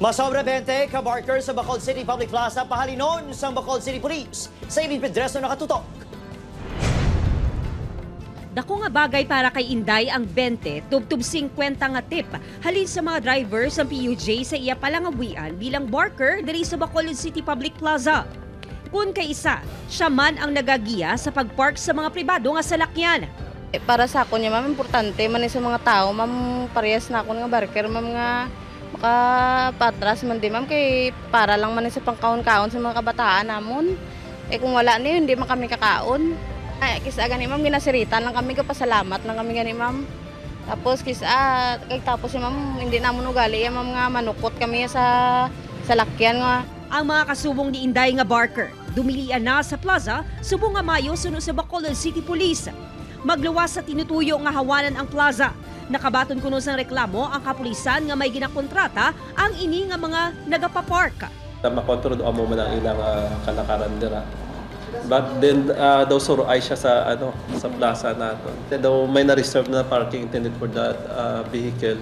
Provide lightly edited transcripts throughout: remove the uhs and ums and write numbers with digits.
Masobra 20 ka-barker sa Bacolod City Public Plaza pahalinon sa Bacolod City Police. Sa Eileen Pedreso nakatutok. Dako nga bagay para kay Inday ang 20, tubtub 50 nga tip halin sa mga drivers ng PUJ sa iya palangawian bilang barker diri sa Bacolod City Public Plaza. Kung kay isa, siya man ang nagagiya sa pagpark sa mga pribado nga salakyan. Para sa ako niya, ma'am, importante man sa mga tao, ma'am, parehas na ako nga barker, ma'am, nga makapatras man din, ma'am, kay para lang man sa pangkaon-kaon sa mga kabataan namon. Kung wala na yun, hindi man kami kakaon. Kisa gani, ma'am, ginasiritan lang kami, kapasalamat lang kami gani, ma'am. Tapos tapos ma'am, hindi namon ugali, ma'am, nga manukot kami sa lakyan nga. Ang mga kasubong ni Inday nga barker, dumilian na sa plaza, subong nga Mayo suno sa Bacolod City Police. Magluwas sa tinutuyo nga hawanan ang plaza. Nakabaton kuno sang reklamo ang kapulisan nga may ginakontrata ang ini nga mga nagapapark. Makontrol mo man ang ilang kalakaran dira. But then daw suruay siya sa plaza naton. Daw may na-reserve na parking intended for that vehicle.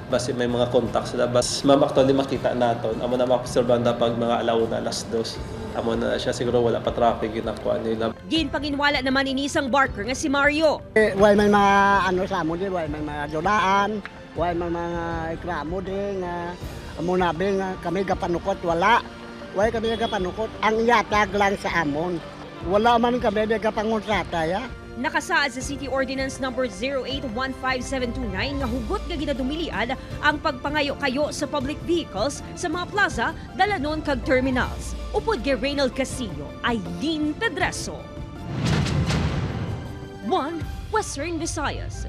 Basi may mga contact sila. Bas ma'am, actually makita naton. Amo na maobserbahan pag mga alauna, alas 2. Amo na siya, siguro wala pa traffic ginakuha nila. Ginpaginwala naman ini isang barker nga si Mario. Why may mga sa mo din, why may mga jolaan, why may mga ikramo din, amo nabi nga kami gapanukot, wala. Why kami gapanukot, ang yatag lang sa amon. Wala man kami gapangontrata, ya. Nakasaad sa City Ordinance number 0815729 nga hugot nga ginadumilian ang pagpangayo-kayo sa public vehicles sa mga plaza, dalanon kag terminals. Upod kay Reynald Castillo, Eileen Pedreso. 1 Western Visayas.